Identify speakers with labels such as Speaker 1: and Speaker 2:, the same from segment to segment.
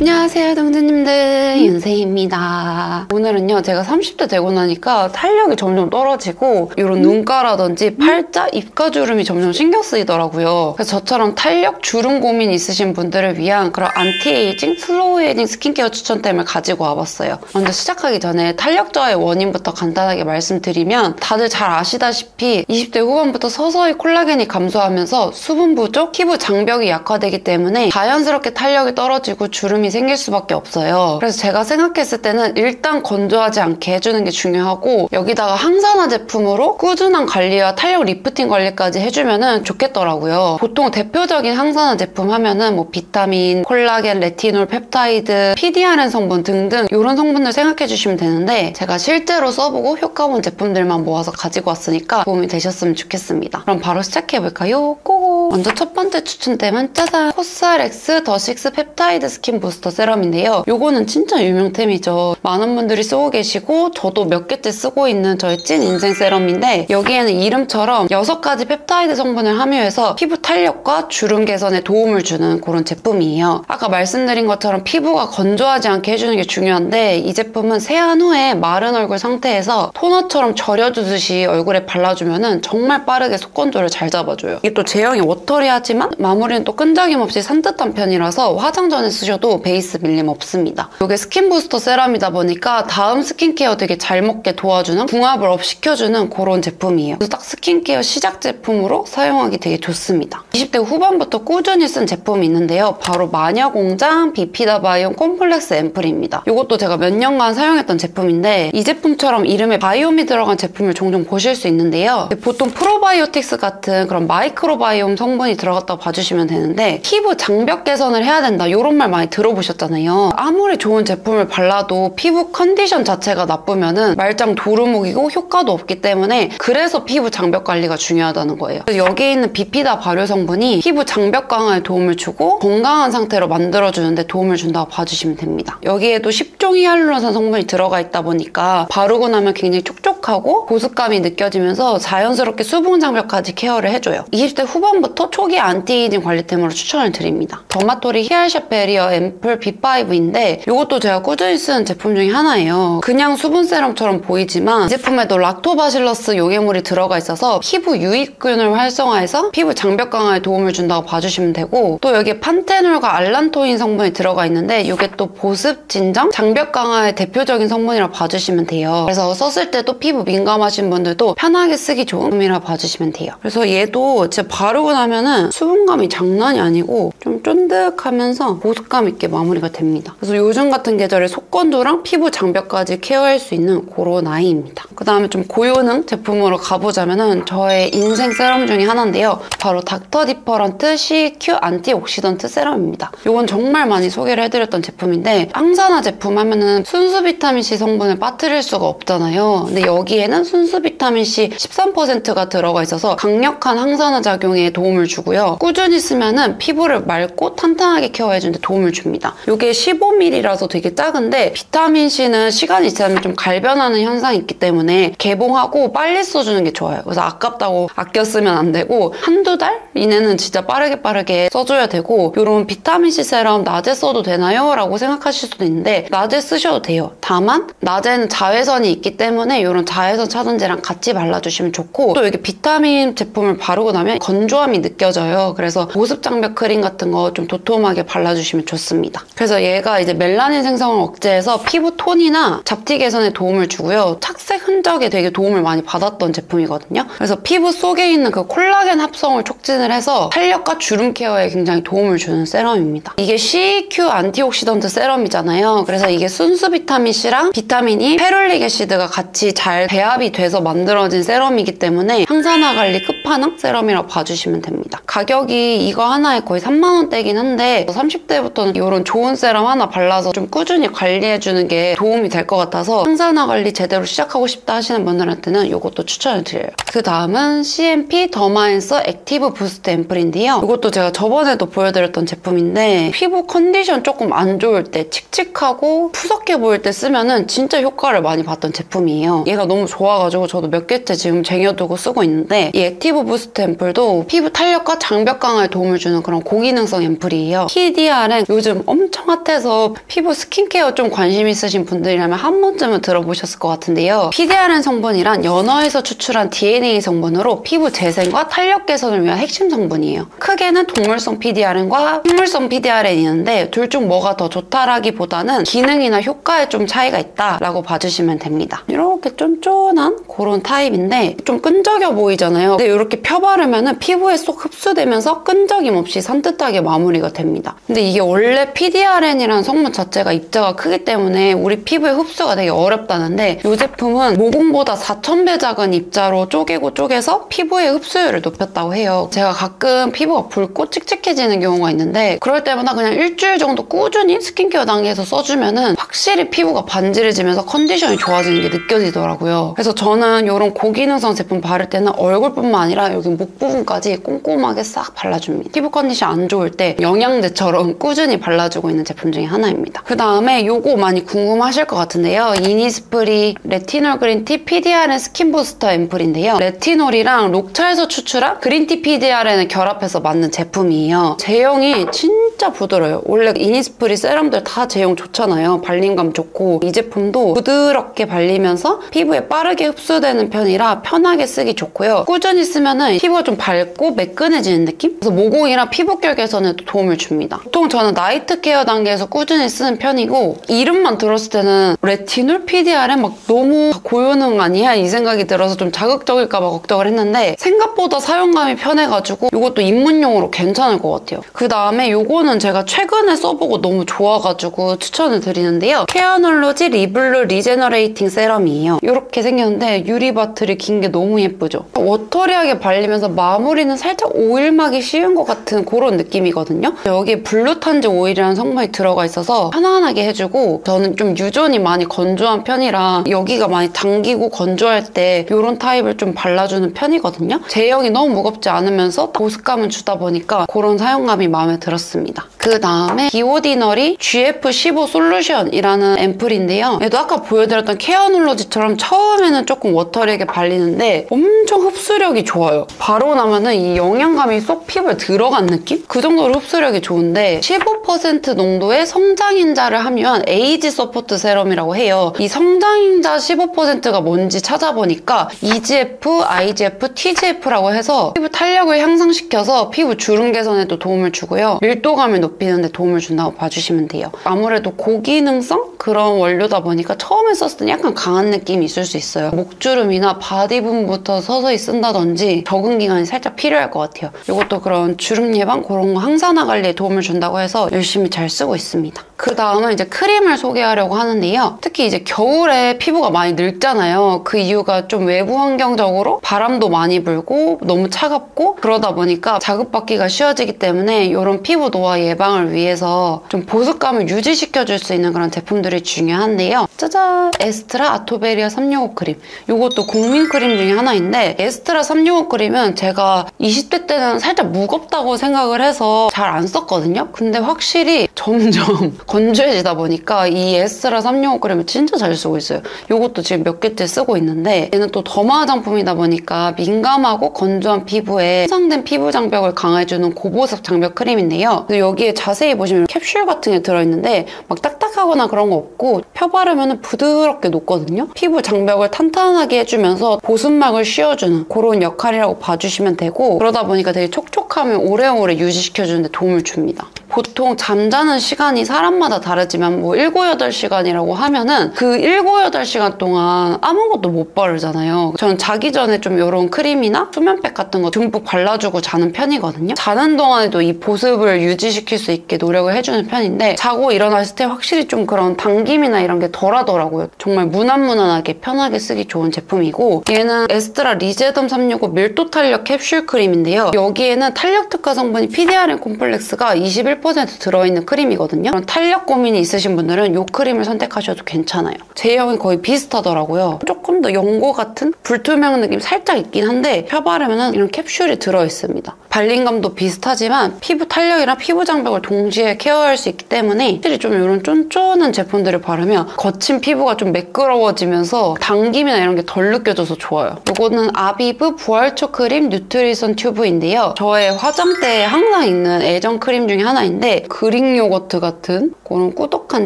Speaker 1: 안녕하세요 동주님들, 윤세희입니다. 오늘은요 제가 30대 되고 나니까 탄력이 점점 떨어지고 이런 눈가라든지 팔자, 입가주름이 점점 신경 쓰이더라고요. 그래서 저처럼 탄력, 주름 고민 있으신 분들을 위한 그런 안티에이징, 슬로우 에이징 스킨케어 추천템을 가지고 와봤어요. 먼저 시작하기 전에 탄력 저하의 원인부터 간단하게 말씀드리면, 다들 잘 아시다시피 20대 후반부터 서서히 콜라겐이 감소하면서 수분 부족, 피부 장벽이 약화되기 때문에 자연스럽게 탄력이 떨어지고 주름이 생길 수밖에 없어요. 그래서 제가 생각했을 때는 일단 건조하지 않게 해주는 게 중요하고, 여기다가 항산화 제품으로 꾸준한 관리와 탄력 리프팅 관리까지 해주면 좋겠더라고요. 보통 대표적인 항산화 제품 하면은 뭐 비타민, 콜라겐, 레티놀, 펩타이드, PDRN 성분 등등 이런 성분들 생각해 주시면 되는데, 제가 실제로 써보고 효과 본 제품들만 모아서 가지고 왔으니까 도움이 되셨으면 좋겠습니다. 그럼 바로 시작해볼까요? 고고! 먼저 첫 번째 추천템은 짜잔! 코스알엑스 더6 펩타이드 스킨 부스터 세럼인데요. 요거는 진짜 유명템이죠. 많은 분들이 쓰고 계시고 저도 몇 개째 쓰고 있는 저의 찐 인생 세럼인데, 여기에는 이름처럼 6가지 펩타이드 성분을 함유해서 피부 탄력과 주름 개선에 도움을 주는 그런 제품이에요. 아까 말씀드린 것처럼 피부가 건조하지 않게 해주는 게 중요한데, 이 제품은 세안 후에 마른 얼굴 상태에서 토너처럼 절여주듯이 얼굴에 발라주면 정말 빠르게 속건조를 잘 잡아줘요. 이게 또 제형이 워터리하지만 마무리는 또 끈적임 없이 산뜻한 편이라서 화장 전에 쓰셔도 베이스 밀림 없습니다. 이게 스킨 부스터 세럼이다 보니까 다음 스킨케어 되게 잘 먹게 도와주는, 궁합을 업 시켜주는 그런 제품이에요. 그래서 딱 스킨케어 시작 제품으로 사용하기 되게 좋습니다. 20대 후반부터 꾸준히 쓴 제품이 있는데요. 바로 마녀공장 비피다 바이옴 콤플렉스 앰플입니다. 이것도 제가 몇 년간 사용했던 제품인데, 이 제품처럼 이름에 바이옴이 들어간 제품을 종종 보실 수 있는데요. 보통 프로바이오틱스 같은 그런 마이크로바이옴 성분이 들어갔다고 봐주시면 되는데, 피부 장벽 개선을 해야 된다 이런 말 많이 들어보셨잖아요. 아무리 좋은 제품을 발라도 피부 컨디션 자체가 나쁘면은 말짱 도루묵이고 효과도 없기 때문에, 그래서 피부 장벽 관리가 중요하다는 거예요. 그래서 여기에 있는 비피다 발효 성분이 피부 장벽 강화에 도움을 주고 건강한 상태로 만들어주는데 도움을 준다고 봐주시면 됩니다. 여기에도 10종 히알루론산 성분이 들어가 있다 보니까 바르고 나면 굉장히 촉촉하고 보습감이 느껴지면서 자연스럽게 수분 장벽까지 케어를 해줘요. 20대 후반부터 초기 안티에이징 관리템으로 추천을 드립니다. 더마토리 히알샷 베리어 앰플 B5인데 이것도 제가 꾸준히 쓰는 제품 중에 하나예요. 그냥 수분 세럼처럼 보이지만 이 제품에도 락토바실러스 요괴물이 들어가 있어서 피부 유익균을 활성화해서 피부 장벽 강화에 도움을 준다고 봐주시면 되고, 또 여기에 판테놀과 알란토인 성분이 들어가 있는데 이게 또 보습, 진정, 장벽 강화의 대표적인 성분이라고 봐주시면 돼요. 그래서 썼을 때도 피부 민감하신 분들도 편하게 쓰기 좋은 제품이라고 봐주시면 돼요. 그래서 얘도 진짜 바르고 나면은 수분감이 장난이 아니고 좀 쫀득하면서 보습감 있게 마무리가 됩니다. 그래서 요즘 같은 계절에 속건조랑 피부 장벽까지 케어할 수 있는 그런 아이입니다. 그 다음에 좀 고효능 제품으로 가보자면은 저의 인생 세럼 중에 하나인데요. 바로 닥터 디퍼런트 CQ 안티옥시던트 세럼입니다. 이건 정말 많이 소개를 해드렸던 제품인데, 항산화 제품 하면은 순수 비타민C 성분을 빠뜨릴 수가 없잖아요. 근데 여기에는 순수 비타민C 13%가 들어가 있어서 강력한 항산화 작용에 도움을 주고요. 꾸준히 쓰면은 피부를 맑고 탄탄하게 케어해주는데 도움을 줍니다. 이게 15ml라서 되게 작은데, 비타민C는 시간이 지나면 좀 갈변하는 현상이 있기 때문에 개봉하고 빨리 써주는 게 좋아요. 그래서 아깝다고 아껴 쓰면 안 되고, 한두 달 이내는 진짜 빠르게 써줘야 되고, 이런 비타민C 세럼 낮에 써도 되나요? 라고 생각하실 수도 있는데 낮에 쓰셔도 돼요. 다만 낮에는 자외선이 있기 때문에 이런 자외선 차단제랑 같이 발라주시면 좋고, 또 여기 비타민 제품을 바르고 나면 건조함이 느껴져요. 그래서 보습 장벽 크림 같은 거 좀 도톰하게 발라주시면 좋습니다. 그래서 얘가 이제 멜라닌 생성을 억제해서 피부 톤이나 잡티 개선에 도움을 주고요. 착색 흔적에 되게 도움을 많이 받았던 제품이거든요. 그래서 피부 속에 있는 그 콜라겐 합성을 촉진을 해서 탄력과 주름 케어에 굉장히 도움을 주는 세럼입니다. 이게 CQ 안티옥시던트 세럼이잖아요. 그래서 이게 순수 비타민C랑 비타민 E, 페룰릭 애시드가 같이 잘 배합이 돼서 만들어진 세럼이기 때문에 항산화 관리 끝판왕 세럼이라고 봐주시면 됩니다. 가격이 이거 하나에 거의 3만원대긴 한데 30대부터는 이런 좋은 세럼 하나 발라서 좀 꾸준히 관리해주는 게 도움이 될 것 같아서 항산화 관리 제대로 시작하고 싶다 하시는 분들한테는 이것도 추천을 드려요. 그 다음은 CMP 더마앤서 액티브 부스트 앰플인데요. 이것도 제가 저번에도 보여드렸던 제품인데 피부 컨디션 조금 안 좋을 때, 칙칙하고 푸석해 보일 때 쓰면은 진짜 효과를 많이 봤던 제품이에요. 얘가 너무 좋아가지고 저도 몇 개째 지금 쟁여두고 쓰고 있는데, 이 액티브 부스트 앰플도 피부 탄력과 장벽 강화에 도움을 주는 그런 고기능성 앰플이에요. PDRN 요즘 엄청 핫해서 피부 스킨케어 좀 관심 있으신 분들이라면 한 번쯤은 들어보셨을 것 같은데요. PDRN 성분이란 연어에서 추출한 DNA 성분으로 피부 재생과 탄력 개선을 위한 핵심 성분이에요. 크게는 동물성 PDRN과 식물성 PDRN이 있는데 둘 중 뭐가 더 좋다라기보다는 기능이나 효과에 좀 차이가 있다라고 봐주시면 됩니다. 이렇게 쫀쫀한 그런 타입인데 좀 끈적여 보이잖아요. 근데 이렇게 펴바르면 피부에 쏙 흡수되면서 끈적임 없이 산뜻하게 마무리가 됩니다. 근데 이게 원래 PDRN이라는 성분 자체가 입자가 크기 때문에 우리 피부에 흡수가 되게 어렵다는데, 이 제품은 모공보다 4000배 작은 입자로 쪼개서 피부의 흡수율을 높였다고 해요. 제가 가끔 피부가 붉고 칙칙해지는 경우가 있는데 그럴 때마다 그냥 일주일 정도 꾸준히 스킨케어 단계에서 써주면은 확실히 피부가 반질해지면서 컨디션이 좋아지는 게 느껴지더라고요. 그래서 저는 이런 고기능성 제품 바를 때는 얼굴뿐만 아니라 여기 목 부분까지 꼼꼼하게 싹 발라줍니다. 피부 컨디션 안 좋을 때 영양제처럼 꾸준히 발라주고 있는 제품 중에 하나입니다. 그 다음에 요거 많이 궁금하실 것 같은데요. 이니스프리 레티놀 그린티 PDRN 스킨 부스터 앰플인데요. 레티놀이랑 녹차에서 추출한 그린티 PDRN을 결합해서 만든 제품이에요. 제형이 진짜 부드러워요. 원래 이니스프리 세럼들 다 제형 좋잖아요. 발림감 좋고, 이 제품도 부드럽게 발리면서 피부에 빠르게 흡수되는 편이라 편하게 쓰기 좋고요. 꾸준히 쓰면은 피부가 좀 밝고 매끈해지는 느낌? 그래서 모공이랑 피부결 개선에도 도움을 줍니다. 보통 저는 나이트 케어 단계에서 꾸준히 쓰는 편이고, 이름만 들었을 때는 레티놀 PDRN 막 너무 고효능 아니야? 이 생각이 들어서 좀 자극적일까봐 걱정을 했는데 생각보다 사용감이 편해가지고 이것도 입문용으로 괜찮을 것 같아요. 그 다음에 이거는 제가 최근에 써보고 너무 좋아가지고 추천을 드리는데요. 케어놀로지 리블루 리제너레이팅 세럼이에요. 이렇게 생겼는데 유리바틀이 긴 게 너무 예쁘죠? 워터리하게 발리면서 마무리는 살짝 오일막이 쉬운 것 같은 그런 느낌이거든요. 여기에 블루탄즈 오일이라는 성분이 들어가 있어서 편안하게 해주고, 저는 좀 유전이 많이 건조한 편이라 여기가 많이 당기고 건조할 때 이런 타입을 좀 발라주는 편이거든요. 제형이 너무 무겁지 않으면서 보습감은 주다 보니까 그런 사용감이 마음에 들었습니다. 그 다음에 비오디너리 GF15 솔루션이라는 앰플인데요. 얘도 아까 보여드렸던 케어놀로지처럼 처음에는 조금 워터리하게 발리는데 엄청 흡수력이 좋아요. 바로 나면은 이 영양감이 쏙 피부에 들어간 느낌? 그 정도로 흡수력이 좋은데 15% 농도의 성장인자를 함유한 에이지 서포트 세럼이라고 해요. 이 성장인자 15%가 뭔지 찾아보니까 EGF, IGF, TGF라고 해서 피부 탄력을 향상시켜서 피부 주름 개선에도 도움을 주고요. 밀도감을 높이는 데 도움을 준다고 봐주시면 돼요. 아무래도 고기능성? 그런 원료다 보니까 처음에 썼을 때 약간 강한 느낌이 있을 수 있어요. 목주름이나 바디 부분부터 서서히 쓴다든지 적응 기간이 살짝 필요할 것 같아요. 이것도 그런 주름 예방 그런 거 항산화 관리에 도움을 준다고 해서 열심히 잘 쓰고 있습니다. 그 다음은 이제 크림을 소개하려고 하는데요. 특히 이제 겨울에 피부가 많이 늙잖아요. 그 이유가 좀 외부 환경적으로 바람도 많이 불고 너무 차갑고 그러다 보니까 자극받기가 쉬워지기 때문에 이런 피부 노화 예방을 위해서 좀 보습감을 유지시켜줄 수 있는 그런 제품들이 중요한데요. 짜잔! 에스트라 아토베리아 365 크림. 이것도 국민 크림 중에 하나인데, 에스트라 365 크림은 제가 20대 때는 살짝 무겁다고 생각을 해서 잘 안 썼거든요. 근데 확실히 점점 건조해지다 보니까 이 에스트라 365 크림을 진짜 잘 쓰고 있어요. 이것도 지금 몇 개째 쓰고 있는데, 얘는 또 더마 화장품이다 보니까 민감하고 건조한 피부에 손상된 피부 장벽을 강화해주는 고보습 장벽 크림인데요. 여기에 자세히 보시면 캡슐 같은 게 들어있는데 막 딱딱하거나 그런 거 없고 펴바르면 부드럽게 녹거든요. 피부 장벽을 탄탄하게 해주면서 보습막을 씌워주는 그런 역할이라고 봐주시면 되고, 그러다 보니까 되게 촉촉함을 오래오래 유지시켜주는 데 도움을 줍니다. 보통 잠자는 시간이 사람마다 다르지만 뭐 7, 8시간이라고 하면은 그 7, 8시간 동안 아무것도 못 바르잖아요. 저는 자기 전에 좀 이런 크림이나 수면팩 같은 거 듬뿍 발라주고 자는 편이거든요. 자는 동안에도 이 보습을 유지시킬 수 있게 노력을 해주는 편인데, 자고 일어났을 때 확실히 좀 그런 당김이나 이런 게 덜하더라고요. 정말 무난무난하게 편하게 쓰기 좋은 제품이고, 얘는 에스트라 리제덤 365 밀도 탄력 캡슐 크림인데요. 여기에는 탄력 특화 성분이 PDRN 콤플렉스가 21% 10% 들어있는 크림이거든요. 그런 탄력 고민이 있으신 분들은 이 크림을 선택하셔도 괜찮아요. 제형이 거의 비슷하더라고요. 조금 더 연고 같은 불투명 느낌 살짝 있긴 한데 펴바르면 이런 캡슐이 들어있습니다. 발림감도 비슷하지만 피부 탄력이랑 피부 장벽을 동시에 케어할 수 있기 때문에 확실히 좀 이런 쫀쫀한 제품들을 바르면 거친 피부가 좀 매끄러워지면서 당김이나 이런 게 덜 느껴져서 좋아요. 이거는 아비브 부활초 크림 뉴트리션 튜브인데요. 저의 화장대에 항상 있는 애정 크림 중에 하나인데 그릭 요거트 같은 그런 꾸덕한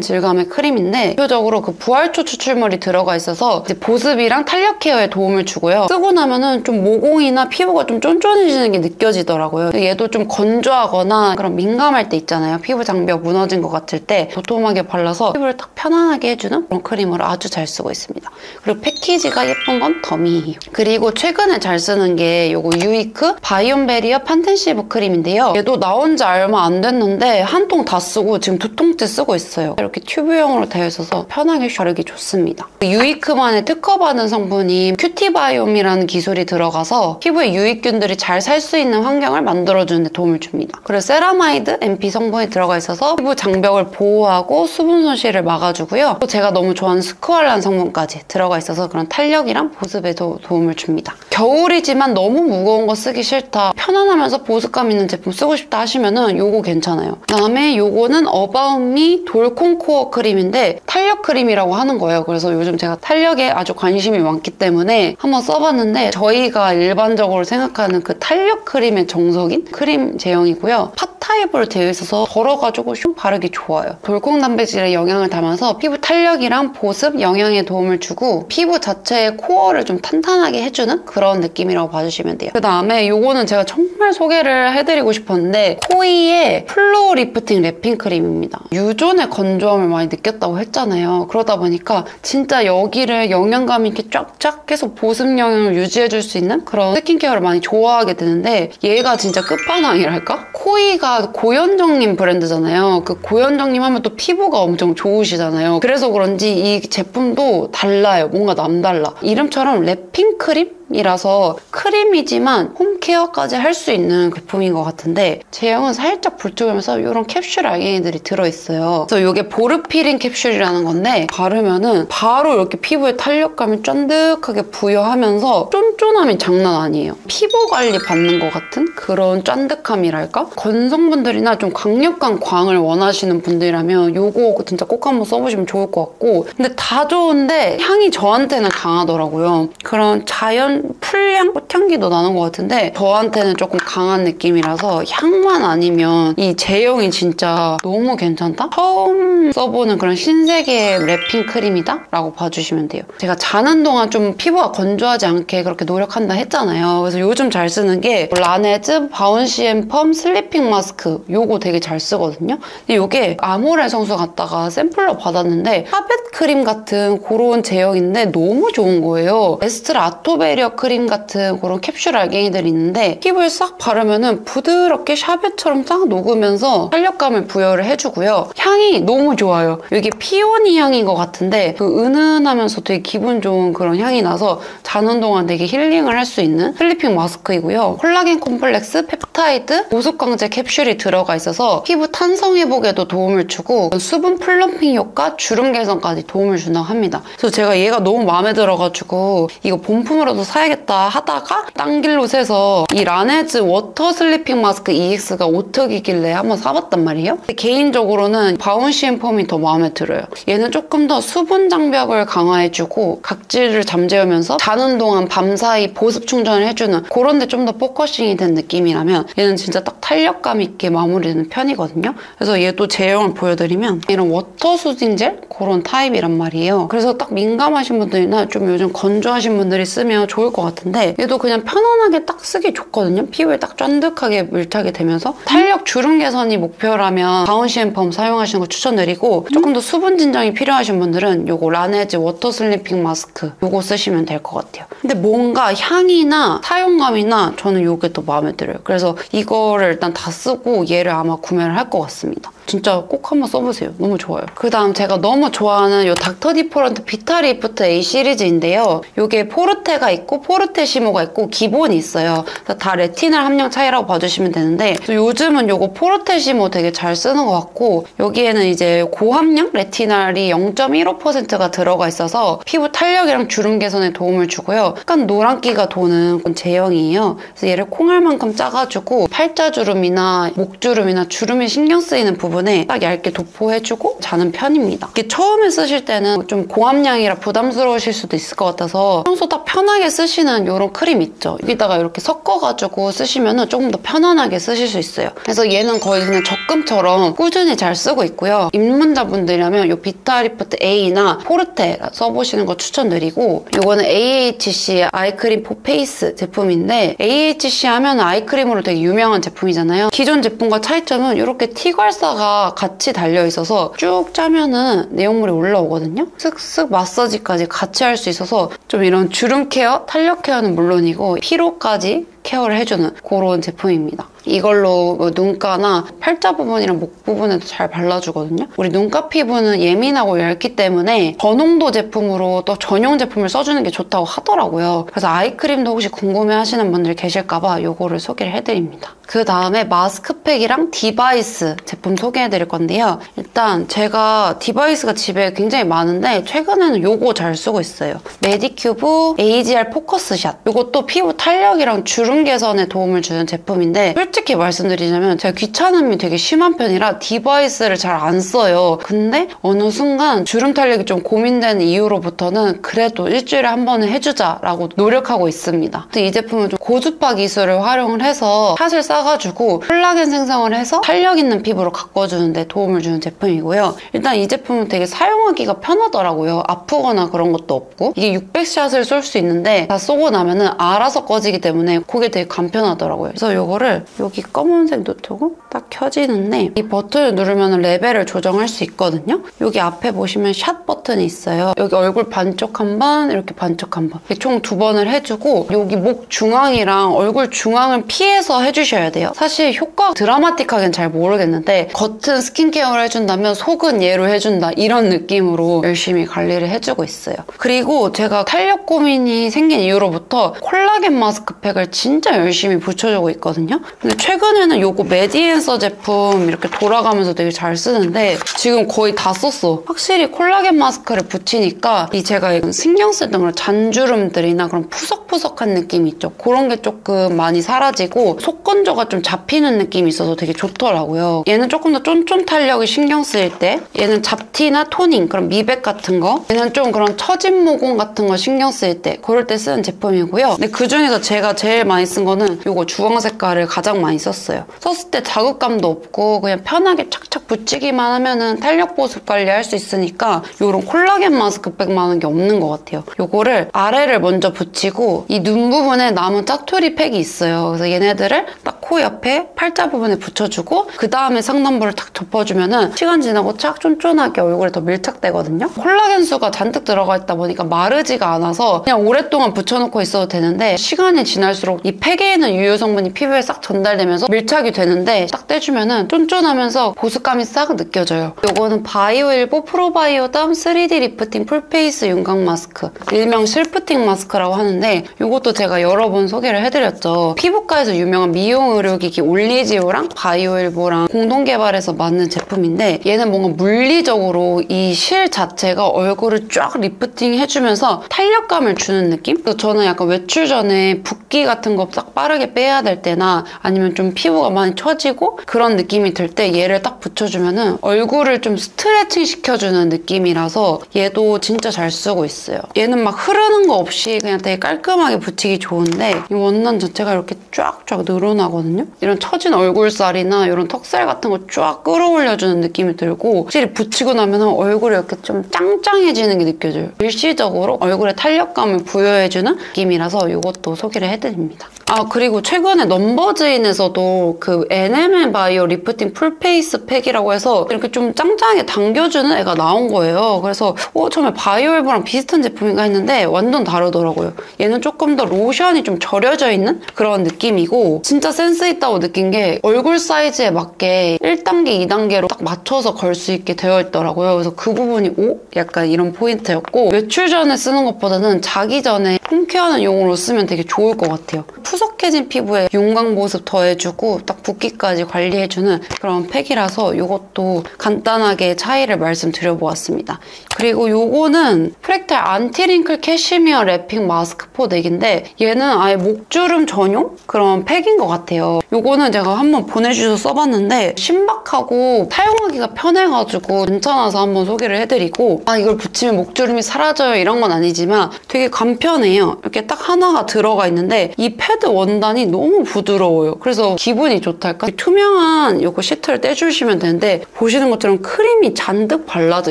Speaker 1: 질감의 크림인데 대표적으로 그 부활초 추출물이 들어가 있어서 이제 보습이랑 탄력 케어에 도움을 주고요. 쓰고 나면은 좀 모공이나 피부가 좀 쫀쫀해지는 게 느껴지더라고요. 얘도 좀 건조하거나 그런 민감할 때 있잖아요. 피부 장벽 무너진 것 같을 때 도톰하게 발라서 피부를 딱 편안하게 해주는 그런 크림으로 아주 잘 쓰고 있습니다. 그리고 패키지가 예쁜 건 덤이에요. 그리고 최근에 잘 쓰는 게 이거 유이크 바이온 베리어 판텐시브 크림인데요. 얘도 나온 지 얼마 안 됐는데 한 통 다 쓰고 지금 2통째 쓰고 있어요. 이렇게 튜브형으로 되어 있어서 편하게 바르기 좋습니다. 유이크만의 특허받은 성분인 큐티바이옴이라는 기술이 들어가서 피부에 유익균들이 잘 살 수 있는 환경을 만들어주는 데 도움을 줍니다. 그리고 세라마이드, MP 성분이 들어가 있어서 피부 장벽을 보호하고 수분 손실을 막아주고요. 또 제가 너무 좋아하는 스쿠알란 성분까지 들어가 있어서 그런 탄력이랑 보습에도 도움을 줍니다. 겨울이지만 너무 무거운 거 쓰기 싫다, 편안하면서 보습감 있는 제품 쓰고 싶다 하시면은 요거 괜찮아요. 그다음에 요거는 어바웃미 돌콩 코어 크림인데 탄력 크림이라고 하는 거예요. 그래서 요즘 제가 탄력에 아주 관심이 많기 때문에 한번 써봤는데 저희가 일반적으로 생각하는 그 탄력 크림의 정석인 크림 제형이고요. 팟 타입으로 되어 있어서 덜어가지고 슉 바르기 좋아요. 돌콩 단백질의 영양을 담아서 피부 탄력이랑 보습, 영양에 도움을 주고 피부 자체의 코어를 좀 탄탄하게 해주는 그런 느낌이라고 봐주시면 돼요. 그다음에 요거는 제가 정말 소개를 해드리고 싶었는데 코이의 플로우 리프팅 랩핑 크림입니다. 유존의 건조함을 많이 느꼈다고 했잖아요. 그러다 보니까 진짜 여기를 영양감 있게 쫙쫙 계속 보습 영양을 유지해줄 수 있는 그런 스킨케어를 많이 좋아하게 되는데 얘가 진짜 끝판왕이랄까? 코이가 고현정님 브랜드잖아요. 그 고현정님 하면 또 피부가 엄청 좋으시잖아요. 그래서 그런지 이 제품도 달라요. 뭔가 남달라. 이름처럼 랩핑 크림? 이라서 크림이지만 홈케어까지 할 수 있는 제품인 것 같은데 제형은 살짝 불투명해서 이런 캡슐 알갱이들이 들어있어요. 그래서 이게 보르피린 캡슐이라는 건데 바르면은 바로 이렇게 피부에 탄력감이 쫀득하게 부여하면서 쫀쫀함이 장난 아니에요. 피부 관리 받는 것 같은 그런 쫀득함이랄까? 건성분들이나 좀 강력한 광을 원하시는 분들이라면 이거 진짜 꼭 한번 써보시면 좋을 것 같고 근데 다 좋은데 향이 저한테는 강하더라고요. 그런 자연 풀향? 꽃향기도 나는 것 같은데 저한테는 조금 강한 느낌이라서 향만 아니면 이 제형이 진짜 너무 괜찮다? 처음 써보는 그런 신세계의 랩핑 크림이다? 라고 봐주시면 돼요. 제가 자는 동안 좀 피부가 건조하지 않게 그렇게 노력한다 했잖아요. 그래서 요즘 잘 쓰는 게 라네즈 바운시앤펌 슬리핑 마스크 요거 되게 잘 쓰거든요. 근데 요게 아모레 성수 갔다가 샘플로 받았는데 샤벳 크림 같은 그런 제형인데 너무 좋은 거예요. 에스트라 아토베리어 크림 같은 그런 캡슐 알갱이들이 있는데 피부에 싹 바르면은 부드럽게 샤벳처럼 싹 녹으면서 탄력감을 부여를 해주고요. 향이 너무 좋아요. 이게 피오니 향인 것 같은데 그 은은하면서 되게 기분 좋은 그런 향이 나서 자는 동안 되게 힐링을 할 수 있는 슬리핑 마스크이고요. 콜라겐 콤플렉스, 펩타이드, 보습강제 캡슐이 들어가 있어서 피부 탄성 회복에도 도움을 주고 수분 플럼핑 효과, 주름 개선까지 도움을 준다고 합니다. 그래서 제가 얘가 너무 마음에 들어가지고 이거 본품으로도 사야겠다 하다가 딴 길로 새서 이 라네즈 워터 슬리핑 마스크 EX가 오특이길래 한번 사봤단 말이에요. 근데 개인적으로는 바운시앤펌이 더 마음에 들어요. 얘는 조금 더 수분 장벽을 강화해주고 각질을 잠재우면서 자는 동안 밤사이 보습 충전을 해주는 그런 데 좀 더 포커싱이 된 느낌이라면 얘는 진짜 딱 탄력감 있게 마무리되는 편이거든요. 그래서 얘도 제형을 보여드리면 이런 워터 수딩 젤? 그런 타입이란 말이에요. 그래서 딱 민감하신 분들이나 좀 요즘 건조하신 분들이 쓰면 좋을 것 같은데 얘도 그냥 편안하게 딱 쓰기 좋거든요. 피부에 딱 쫀득하게 밀착이 되면서 탄력 주름 개선이 목표라면 바운시앤펌 사용하시는 거 추천드리고 조금 더 수분 진정이 필요하신 분들은 요거 라네즈 워터 슬리핑 마스크 요거 쓰시면 될 것 같아요. 근데 뭔가 얘가 향이나 사용감이나 저는 이게 더 마음에 들어요. 그래서 이거를 일단 다 쓰고 얘를 아마 구매를 할 것 같습니다. 진짜 꼭 한번 써보세요. 너무 좋아요. 그 다음 제가 너무 좋아하는 이 닥터 디퍼런트 비타리프트 A 시리즈인데요. 이게 포르테가 있고 포르테시모가 있고 기본이 있어요. 다 레티날 함량 차이라고 봐주시면 되는데 요즘은 이거 포르테시모 되게 잘 쓰는 것 같고 여기에는 이제 고함량 레티날이 0.15%가 들어가 있어서 피부 탄력이랑 주름 개선에 도움을 주고요. 약간 노란기가 도는 제형이에요. 그래서 얘를 콩알만큼 짜가지고 팔자주름이나 목주름이나 주름이 신경 쓰이는 부분에 딱 얇게 도포해주고 자는 편입니다. 이게 처음에 쓰실 때는 좀 고함량이라 부담스러우실 수도 있을 것 같아서 평소 딱 편하게 쓰시는 이런 크림 있죠. 여기다가 이렇게 섞어가지고 쓰시면 조금 더 편안하게 쓰실 수 있어요. 그래서 얘는 거의 그냥 적금처럼 꾸준히 잘 쓰고 있고요. 입문자분들이라면 이 비타리프트 A나 포르테 써보시는 거 추천드리고 이거는 AHC 아이크림 포 페이스 제품인데 AHC 하면 아이크림으로 되게 유명한 제품이잖아요. 기존 제품과 차이점은 이렇게 T괄사가 같이 달려있어서 쭉 짜면은 내용물이 올라오거든요. 쓱쓱 마사지까지 같이 할 수 있어서 좀 이런 주름 케어, 탄력 케어는 물론이고 피로까지 케어를 해주는 그런 제품입니다. 이걸로 뭐 눈가나 팔자 부분이랑 목 부분에도 잘 발라주거든요. 우리 눈가 피부는 예민하고 얇기 때문에 저농도 제품으로 또 전용 제품을 써주는 게 좋다고 하더라고요. 그래서 아이크림도 혹시 궁금해하시는 분들 계실까봐 이거를 소개를 해드립니다. 그 다음에 마스크팩이랑 디바이스 제품 소개해드릴 건데요. 일단 제가 디바이스가 집에 굉장히 많은데 최근에는 이거 잘 쓰고 있어요. 메디큐브 AGR 포커스샷. 이것도 피부 탄력이랑 주름 개선에 도움을 주는 제품인데 솔직히 말씀드리자면 제가 귀찮음이 되게 심한 편이라 디바이스를 잘 안 써요. 근데 어느 순간 주름 탄력이 좀 고민되는 이후로부터는 그래도 일주일에 한 번은 해주자라고 노력하고 있습니다. 이 제품은 좀 고주파 기술을 활용을 해서 샷을 싸가지고 콜라겐 생성을 해서 탄력 있는 피부로 가꿔주는데 도움을 주는 제품이고요. 일단 이 제품은 되게 사용하기가 편하더라고요. 아프거나 그런 것도 없고 이게 600샷을 쏠 수 있는데 다 쏘고 나면은 알아서 꺼지기 때문에 그게 되게 간편하더라고요. 그래서 이거를 여기 검은색 노트고 딱 켜지는데 이 버튼을 누르면 레벨을 조정할 수 있거든요. 여기 앞에 보시면 샷 버튼이 있어요. 여기 얼굴 반쪽 한 번, 이렇게 반쪽 한 번. 총 2번을 해주고 여기 목 중앙이랑 얼굴 중앙을 피해서 해주셔야 돼요. 사실 효과 드라마틱하게는 잘 모르겠는데 겉은 스킨케어를 해준다면 속은 얘로 해준다 이런 느낌으로 열심히 관리를 해주고 있어요. 그리고 제가 탄력 고민이 생긴 이후로부터 콜라겐 마스크팩을 진짜 열심히 붙여주고 있거든요. 근데 최근에는 요거 메디앤서 제품 이렇게 돌아가면서 되게 잘 쓰는데 지금 거의 다 썼어. 확실히 콜라겐 마스크를 붙이니까 이 제가 신경 쓰던 그런 잔주름들이나 그런 푸석푸석한 느낌이 있죠. 그런 게 조금 많이 사라지고 속건조가 좀 잡히는 느낌이 있어서 되게 좋더라고요. 얘는 조금 더 쫀쫀 탄력이 신경 쓰일 때 얘는 잡티나 토닝, 그런 미백 같은 거 얘는 좀 그런 처진 모공 같은 거 신경 쓰일 때 그럴 때 쓰는 제품이고요. 근데 그중에서 제가 제일 많이 쓴 거는 요거 주황 색깔을 가장 많이 썼어요. 썼을 때 자극감도 없고 그냥 편하게 착착 붙이기만 하면은 탄력 보습 관리할 수 있으니까 요런 콜라겐 마스크팩만한 게 없는 것 같아요. 요거를 아래를 먼저 붙이고 이 눈 부분에 남은 짜투리 팩이 있어요. 그래서 얘네들을 딱 코 옆에 팔자 부분에 붙여주고 그 다음에 상단부를 탁 덮어주면은 시간 지나고 쫙 쫀쫀하게 얼굴에 더 밀착되거든요. 콜라겐 수가 잔뜩 들어가 있다 보니까 마르지가 않아서 그냥 오랫동안 붙여놓고 있어도 되는데 시간이 지날수록 이 팩에 있는 유효 성분이 피부에 싹 전달되면서 밀착이 되는데 딱 떼주면은 쫀쫀하면서 보습감이 싹 느껴져요. 요거는 바이오일보 프로바이오담 3D 리프팅 풀페이스 윤곽 마스크, 일명 실프팅 마스크라고 하는데 요것도 제가 여러 번 소개를 해드렸죠. 피부과에서 유명한 미용 의료기기 올리지오랑 바이오일보랑 공동 개발해서 만든 제품인데 얘는 뭔가 물리적으로 이 실 자체가 얼굴을 쫙 리프팅 해주면서 탄력감을 주는 느낌? 그래서 저는 약간 외출 전에 붓기 같은 거 딱 빠르게 빼야 될 때나 아니면 좀 피부가 많이 처지고 그런 느낌이 들 때 얘를 딱 붙여주면은 얼굴을 좀 스트레칭 시켜주는 느낌이라서 얘도 진짜 잘 쓰고 있어요. 얘는 막 흐르는 거 없이 그냥 되게 깔끔하게 붙이기 좋은데 이 원단 자체가 이렇게 쫙쫙 늘어나거든요. 느낌이거든요. 이런 처진 얼굴살이나 이런 턱살 같은 거 쫙 끌어올려주는 느낌이 들고 확실히 붙이고 나면 얼굴이 이렇게 좀 짱짱해지는 게 느껴져요. 일시적으로 얼굴에 탄력감을 부여해주는 느낌이라서 이것도 소개를 해드립니다. 아, 그리고 최근에 넘버즈인에서도 그 NMN 바이오 리프팅 풀페이스 팩이라고 해서 이렇게 좀 짱짱하게 당겨주는 애가 나온 거예요. 그래서 처음에 바이오헬브랑 비슷한 제품인가 했는데 완전 다르더라고요. 얘는 조금 더 로션이 좀 절여져 있는 그런 느낌이고 진짜 센스 있다고 느낀 게 얼굴 사이즈에 맞게 1단계, 2단계로 딱 맞춰서 걸 수 있게 되어 있더라고요. 그래서 그 부분이 약간 이런 포인트였고 외출 전에 쓰는 것보다는 자기 전에 홈케어하는 용으로 쓰면 되게 좋을 것 같아요. 푸석해진 피부에 윤광 보습 더해주고 딱 붓기까지 관리해주는 그런 팩이라서 이것도 간단하게 차이를 말씀드려보았습니다. 그리고 요거는 프랙탈 안티링클 캐시미어 랩핑 마스크 포넥인데 얘는 아예 목주름 전용 그런 팩인 것 같아요. 요거는 제가 한번 보내주셔서 써봤는데 신박하고 사용하기가 편해가지고 괜찮아서 한번 소개를 해드리고 이걸 붙이면 목주름이 사라져요 이런 건 아니지만 되게 간편해요. 이렇게 딱 하나가 들어가 있는데 이 패드 원단이 너무 부드러워요. 그래서 기분이 좋달까? 투명한 요거 시트를 떼주시면 되는데 보시는 것처럼 크림이 잔뜩 발라져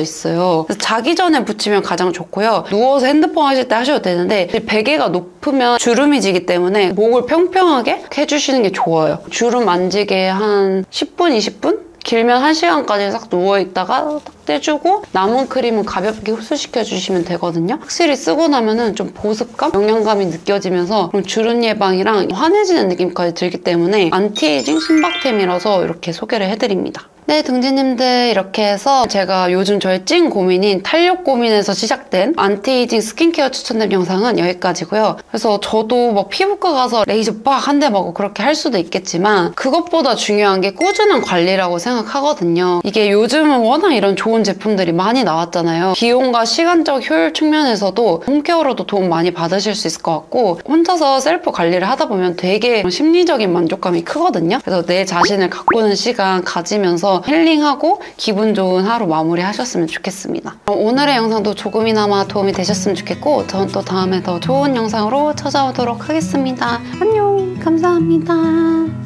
Speaker 1: 있어요. 그래서 자기 전에 붙이면 가장 좋고요. 누워서 핸드폰 하실 때 하셔도 되는데 베개가 높으면 주름이 지기 때문에 목을 평평하게 해주시는 게 좋아요. 주름 안 지게 한 10분, 20분? 길면 1시간까지 싹 누워있다가 딱 떼주고 남은 크림은 가볍게 흡수시켜 주시면 되거든요. 확실히 쓰고 나면은 좀 보습감, 영양감이 느껴지면서 그럼 주름 예방이랑 환해지는 느낌까지 들기 때문에 안티에이징 신박템이라서 이렇게 소개를 해드립니다. 네, 등지님들 이렇게 해서 제가 요즘 저의 찐 고민인 탄력 고민에서 시작된 안티에이징 스킨케어 추천템 영상은 여기까지고요. 그래서 저도 막 피부과 가서 레이저 빡 한 대 맞고 그렇게 할 수도 있겠지만 그것보다 중요한 게 꾸준한 관리라고 생각하거든요. 이게 요즘은 워낙 이런 좋은 제품들이 많이 나왔잖아요. 비용과 시간적 효율 측면에서도 홈케어로도 도움 많이 받으실 수 있을 것 같고 혼자서 셀프 관리를 하다 보면 되게 심리적인 만족감이 크거든요. 그래서 내 자신을 가꾸는 시간 가지면서 힐링하고 기분 좋은 하루 마무리하셨으면 좋겠습니다. 오늘의 영상도 조금이나마 도움이 되셨으면 좋겠고 저는 또 다음에 더 좋은 영상으로 찾아오도록 하겠습니다. 안녕! 감사합니다.